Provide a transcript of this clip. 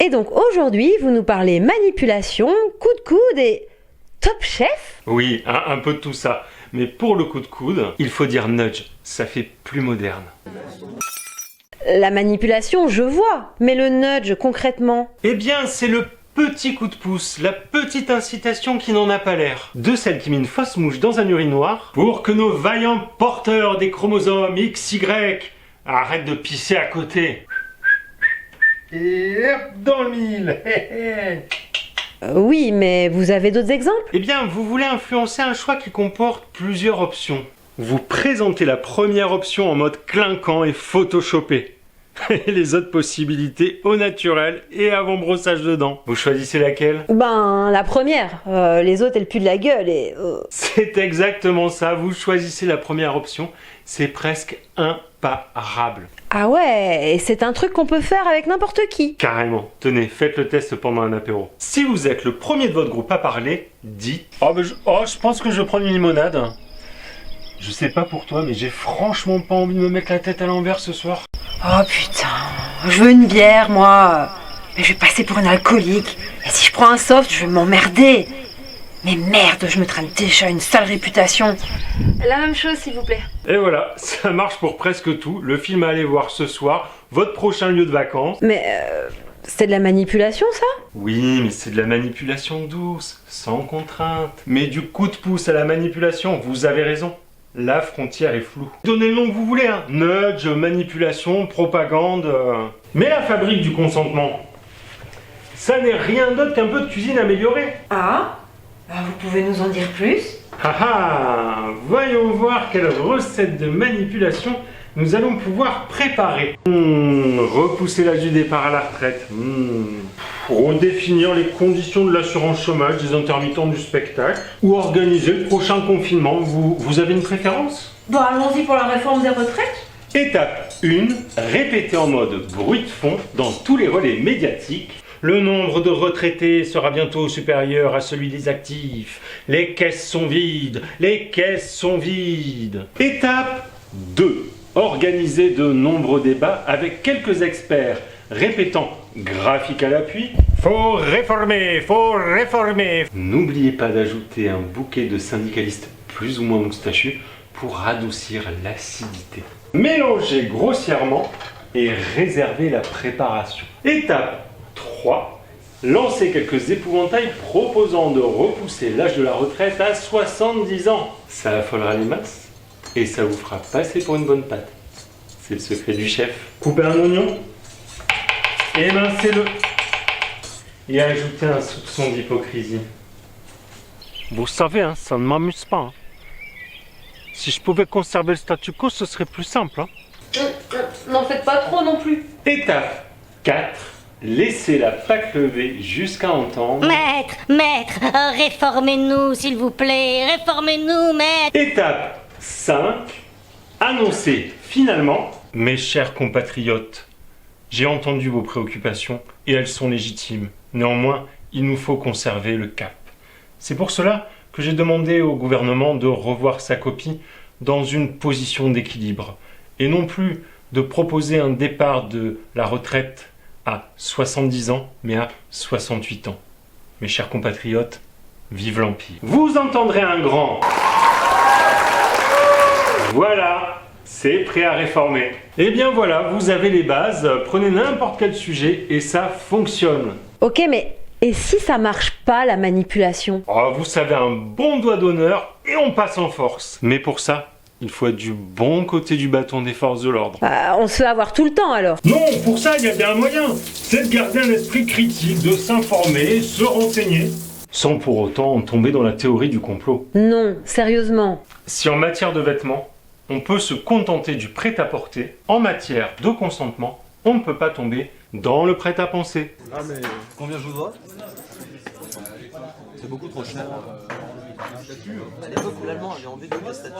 Et donc aujourd'hui, vous nous parlez manipulation, coup de coude et Top Chef? Oui, un peu de tout ça. Mais pour le coup de coude, il faut dire nudge, ça fait plus moderne. La manipulation, je vois, mais le nudge, concrètement? Eh bien, c'est le petit coup de pouce, la petite incitation qui n'en a pas l'air. De celle qui met une fausse mouche dans un urinoir pour que nos vaillants porteurs des chromosomes XY arrêtent de pisser à côté. Et hop, dans le mille. Oui, mais vous avez d'autres exemples? Eh bien, vous voulez influencer un choix qui comporte plusieurs options. Vous présentez la première option en mode clinquant et photoshopé. Et les autres possibilités au naturel et avant brossage de dents. Vous choisissez laquelle? Ben, la première. Les autres, elles puent de la gueule et... C'est exactement ça, vous choisissez la première option. C'est presque imparable. Ah ouais, et c'est un truc qu'on peut faire avec n'importe qui. Carrément. Tenez, faites le test pendant un apéro. Si vous êtes le premier de votre groupe à parler, dites « je pense que je vais prendre une limonade. Je sais pas pour toi, mais j'ai franchement pas envie de me mettre la tête à l'envers ce soir. » Oh putain, je veux une bière, moi. Mais je vais passer pour une alcoolique. Et si je prends un soft, je vais m'emmerder. Mais merde, je me traîne déjà une sale réputation. La même chose, s'il vous plaît. Et voilà, ça marche pour presque tout. Le film à aller voir ce soir, votre prochain lieu de vacances. Mais c'est de la manipulation, ça? Oui, mais c'est de la manipulation douce, sans contrainte. Mais du coup de pouce à la manipulation, vous avez raison. La frontière est floue. Donnez le nom que vous voulez, hein. Nudge, manipulation, propagande. Mais la fabrique du consentement, ça n'est rien d'autre qu'un peu de cuisine améliorée. Ah, vous pouvez nous en dire plus? Voyons voir quelle recette de manipulation nous allons pouvoir préparer. Repousser l'âge du départ à la retraite. Redéfinir les conditions de l'assurance chômage des intermittents du spectacle. Ou organiser le prochain confinement. Vous avez une préférence? Bon, allons-y pour la réforme des retraites. Étape 1. Répéter en mode bruit de fond dans tous les relais médiatiques. Le nombre de retraités sera bientôt supérieur à celui des actifs. Les caisses sont vides. Les caisses sont vides. Étape 2. Organiser de nombreux débats avec quelques experts répétant graphique à l'appui. Faut réformer, faut réformer. N'oubliez pas d'ajouter un bouquet de syndicalistes plus ou moins moustachus pour adoucir l'acidité. Mélangez grossièrement et réservez la préparation. Étape 3. Lancez quelques épouvantails proposant de repousser l'âge de la retraite à 70 ans. Ça affolera les masses et ça vous fera passer pour une bonne pâte. C'est le secret du chef. Coupez un oignon, émincez-le et ajoutez un soupçon d'hypocrisie. Vous savez, hein, ça ne m'amuse pas. Hein. Si je pouvais conserver le statu quo, ce serait plus simple. Hein. N'en faites pas trop non plus. Étape 4. Laissez la pâte lever jusqu'à entendre. Maître, réformez-nous s'il vous plaît, réformez-nous, maître. Étape 5. Annoncez finalement. Mes chers compatriotes, j'ai entendu vos préoccupations et elles sont légitimes. Néanmoins, il nous faut conserver le cap. C'est pour cela que j'ai demandé au gouvernement de revoir sa copie dans une position d'équilibre et non plus de proposer un départ de la retraite à 70 ans, mais à 68 ans. Mes chers compatriotes, vive l'Empire. Vous entendrez un grand. Voilà, c'est prêt à réformer. Eh bien voilà, vous avez les bases, prenez n'importe quel sujet et ça fonctionne. Ok, mais et si ça marche pas, la manipulation? Oh, vous savez, un bon doigt d'honneur et on passe en force. Mais pour ça, il faut être du bon côté du bâton des forces de l'ordre. On se fait avoir tout le temps alors. Non, pour ça, il y a bien un moyen. C'est de garder un esprit critique, de s'informer, se renseigner. Sans pour autant tomber dans la théorie du complot. Non, sérieusement. Si en matière de vêtements, on peut se contenter du prêt-à-porter, en matière de consentement, on ne peut pas tomber dans le prêt-à-penser. Ah mais combien je vous dois? C'est beaucoup trop cher. À l'époque où l'allemand avait envie de donner statut,